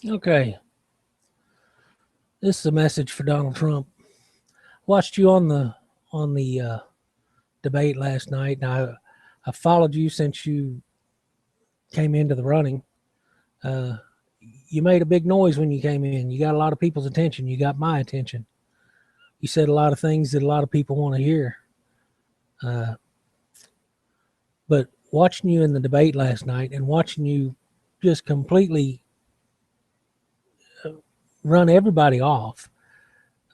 Okay, this is a message for Donald Trump. Watched you on the debate last night, and I followed you since you came into the running. Uh, you made a big noise when you came in. You got a lot of people's attention. You got my attention. You said a lot of things that a lot of people want to hear. Uh, but watching you in the debate last night and watching you just completely run everybody off,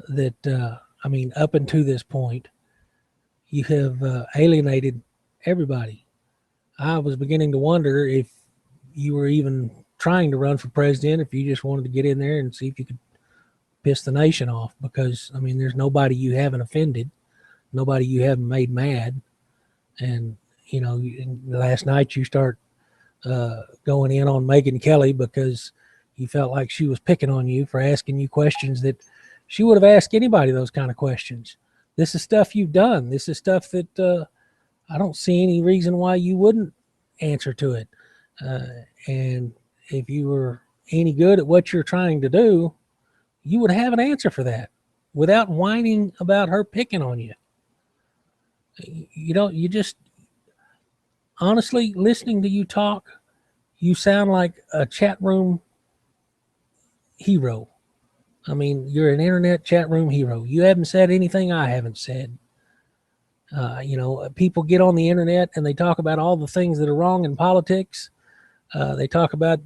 that I mean, up until this point, you have alienated everybody. I was beginning to wonder if you were even trying to run for president, if you just wanted to get in there and see if you could piss the nation off. Because, I mean, there's nobody you haven't offended, nobody you haven't made mad. And, you know, last night you start going in on Megyn Kelly because you felt like she was picking on you for asking you questions that she would have asked anybody those kind of questions. This is stuff you've done. This is stuff that I don't see any reason why you wouldn't answer to it. Uh, and if you were any good at what you're trying to do, you would have an answer for that without whining about her picking on you. You don't, you just, honestly, listening to you talk, you sound like a chat room hero. I mean, you're an internet chat room hero. You haven't said anything I haven't said. You know, people get on the internet and they talk about all the things that are wrong in politics. They talk about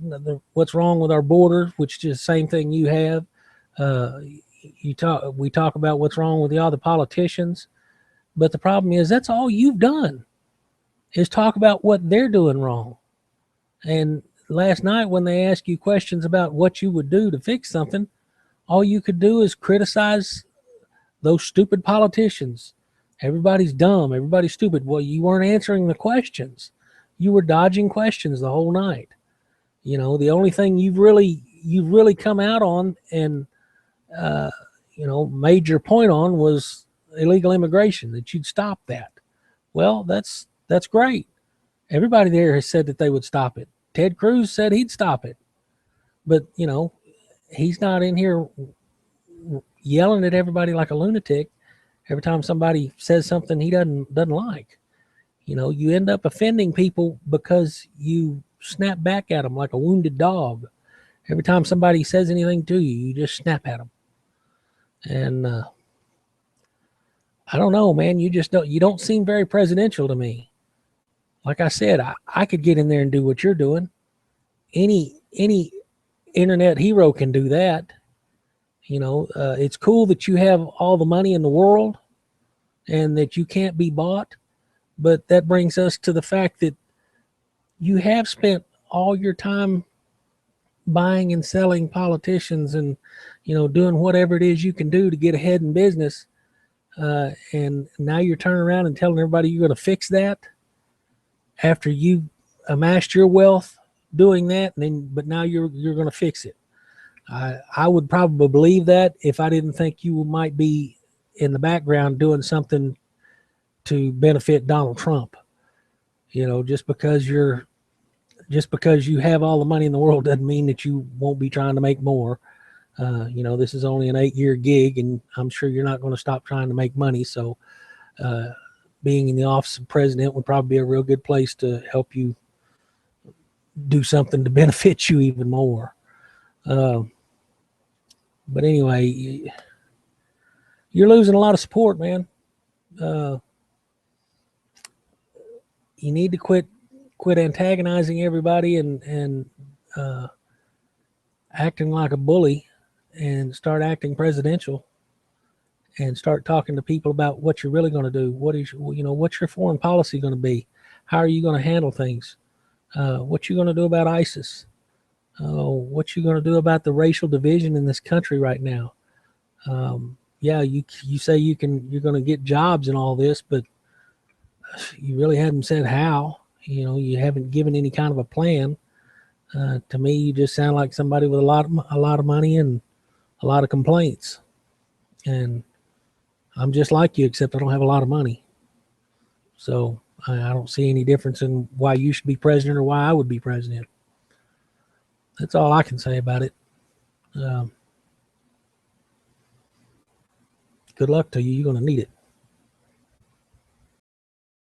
what's wrong with our border, which is the same thing you have. Uh, we talk about what's wrong with the other politicians, but the problem is that's all you've done is talk about what they're doing wrong. And last night when they asked you questions about what you would do to fix something, all you could do is criticize those stupid politicians. Everybody's dumb. Everybody's stupid. Well, you weren't answering the questions. You were dodging questions the whole night. You know, the only thing you've really come out on and uh, you know made your point on was illegal immigration. That you'd stop that. Well, that's great. Everybody there has said that they would stop it. Ted Cruz said he'd stop it, but you know he's not in here yelling at everybody like a lunatic every time somebody says something he doesn't like. You know, you end up offending people because you snap back at them like a wounded dog. Every time somebody says anything to you, you just snap at them. And I don't know, man. You don't seem very presidential to me. Like I said, I could get in there and do what you're doing. Any internet hero can do that. You know, it's cool that you have all the money in the world and that you can't be bought. But that brings us to the fact that you have spent all your time buying and selling politicians and, you know, doing whatever it is you can do to get ahead in business. And now you're turning around and telling everybody you're going to fix that after you amassed your wealth doing that. And then, but now you're going to fix it. I would probably believe that if I didn't think you might be in the background doing something to benefit Donald Trump. You know, just because you have all the money in the world doesn't mean that you won't be trying to make more. You know, this is only an 8-year gig, and I'm sure you're not going to stop trying to make money. So, uh, being in the office of president would probably be a real good place to help you do something to benefit you even more. Uh, but anyway, you're losing a lot of support, man. Uh, you need to quit antagonizing everybody and uh, acting like a bully and start acting presidential and start talking to people about what you're really going to do. What's your foreign policy going to be? How are you going to handle things? What you going to do about ISIS? What you going to do about the racial division in this country right now? Yeah, you say you're going to get jobs and all this, but you really haven't said how. You know, you haven't given any kind of a plan. To me, you just sound like somebody with a lot of money and a lot of complaints. And I'm just like you, except I don't have a lot of money. So I don't see any difference in why you should be president or why I would be president. That's all I can say about it. Good luck to you. You're going to need it.